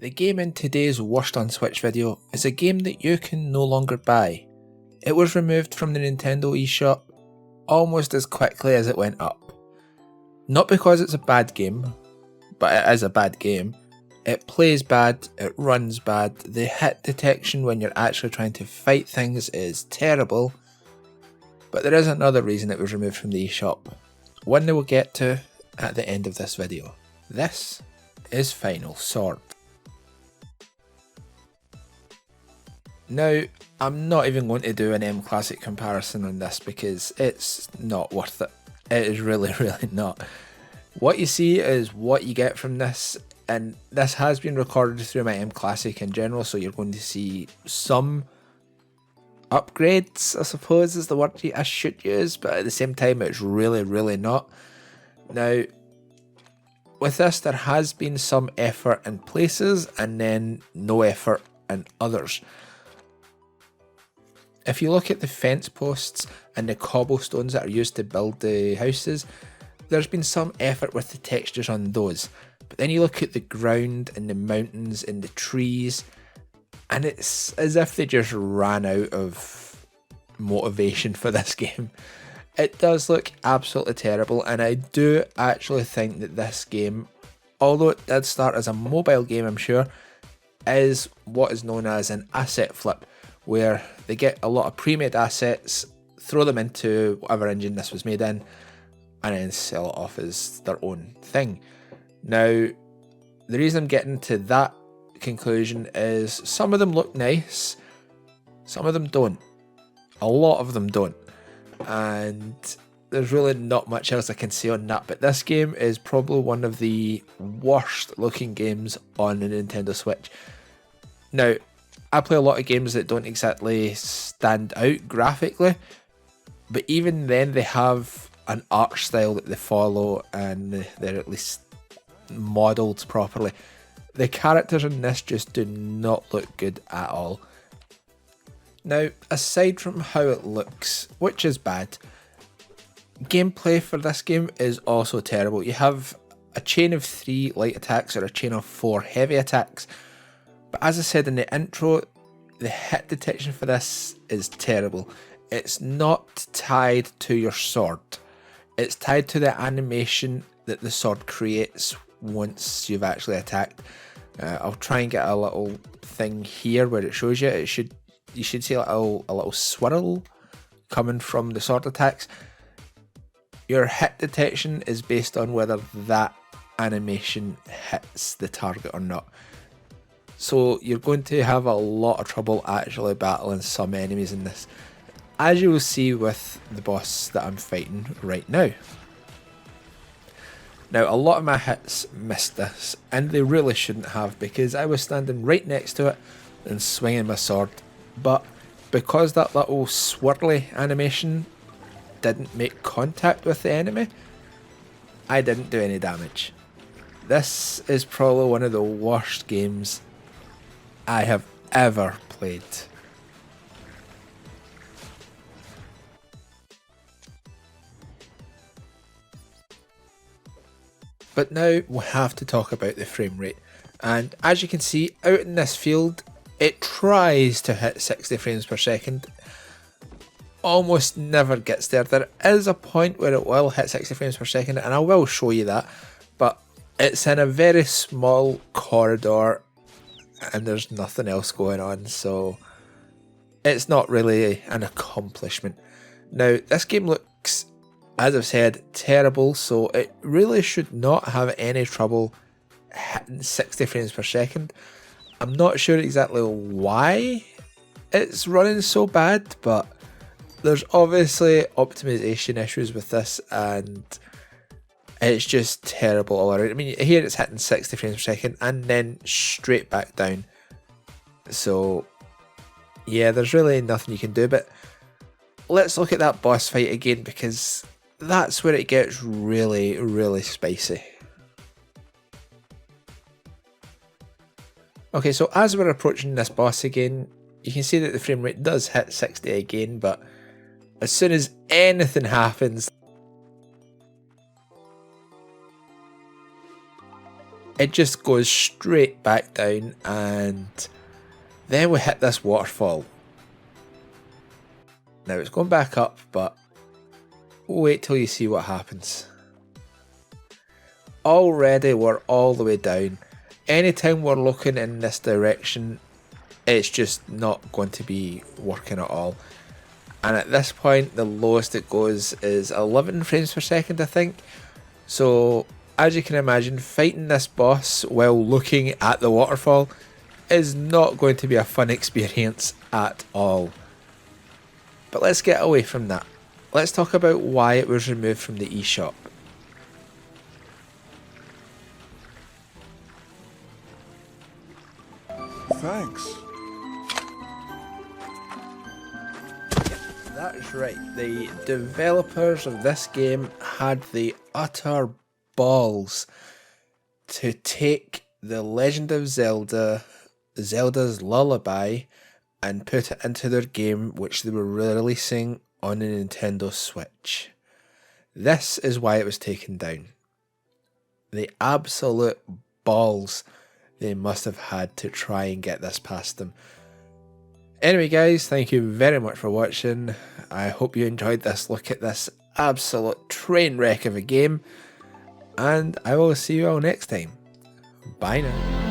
The game in today's worst on Switch video is a game that you can no longer buy. It was removed from the Nintendo eShop almost as quickly as it went up. Not because it's a bad game, but it is a bad game. It plays bad, it runs bad, the hit detection when you're actually trying to fight things is terrible, but there is another reason it was removed from the eShop, one that we'll get to at the end of this video. This is Final Sword. Now, I'm not even going to do an M Classic comparison on this because it's not worth it. It is really not. What you see is what you get from this, and this has been recorded through my M Classic in general, so you're going to see some upgrades, I suppose is the word I should use, but at the same time it's really not. Now, with this there has been some effort in places and then no effort in others. If you look at the fence posts and the cobblestones that are used to build the houses, there's been some effort with the textures on those. But then you look at the ground and the mountains and the trees, and it's as if they just ran out of motivation for this game. It does look absolutely terrible, and I do actually think that this game, although it did start as a mobile game I'm sure, is what is known as an asset flip, where they get a lot of pre-made assets, throw them into whatever engine this was made in, and then sell it off as their own thing. Now, the reason I'm getting to that conclusion is some of them look nice, some of them don't. A lot of them don't. And there's really not much else I can say on that, but this game is probably one of the worst looking games on the Nintendo Switch. Now, I play a lot of games that don't exactly stand out graphically, but even then they have an art style that they follow and they're at least modelled properly. The characters in this just do not look good at all. Now, aside from how it looks, which is bad, gameplay for this game is also terrible. You have a chain of 3 light attacks or a chain of 4 heavy attacks. But as I said in the intro, the hit detection for this is terrible. It's not tied to your sword. It's tied to the animation that the sword creates once you've actually attacked. I'll try and get a little thing here where it shows you. You should see a little swirl coming from the sword attacks. Your hit detection is based on whether that animation hits the target or not. So you're going to have a lot of trouble actually battling some enemies in this, as you will see with the boss that I'm fighting right now. Now, a lot of my hits missed this, and they really shouldn't have, because I was standing right next to it and swinging my sword, but because that little swirly animation didn't make contact with the enemy, I didn't do any damage. This is probably one of the worst games I have ever played. But now we have to talk about the frame rate, and as you can see out in this field, it tries to hit 60 frames per second, almost never gets there. There is a point where it will hit 60 frames per second, and I will show you that, but it's in a very small corridor and there's nothing else going on, so it's not really an accomplishment. Now, this game looks, as I've said, terrible, so it really should not have any trouble hitting 60 frames per second. I'm not sure exactly why it's running so bad, but there's obviously optimization issues with this, and it's just terrible all around. I mean, here it's hitting 60 frames per second and then straight back down. So, yeah, there's really nothing you can do, but let's look at that boss fight again, because that's where it gets really spicy. Okay, so as we're approaching this boss again, you can see that the frame rate does hit 60 again, but as soon as anything happens, it just goes straight back down, and then we hit this waterfall. Now it's going back up, but wait till you see what happens. Already we're all the way down. Anytime we're looking in this direction, it's just not going to be working at all. And at this point, the lowest it goes is 11 frames per second, I think. So, as you can imagine, fighting this boss while looking at the waterfall is not going to be a fun experience at all. But let's get away from that. Let's talk about why it was removed from the eShop. Thanks. That's right, the developers of this game had the utter balls to take The Legend of Zelda, Zelda's Lullaby, and put it into their game, which they were releasing on a Nintendo Switch. This is why it was taken down. The absolute balls they must have had to try and get this past them. Anyway guys, thank you very much for watching. I hope you enjoyed this look at this absolute train wreck of a game, and I will see you all next time. Bye now.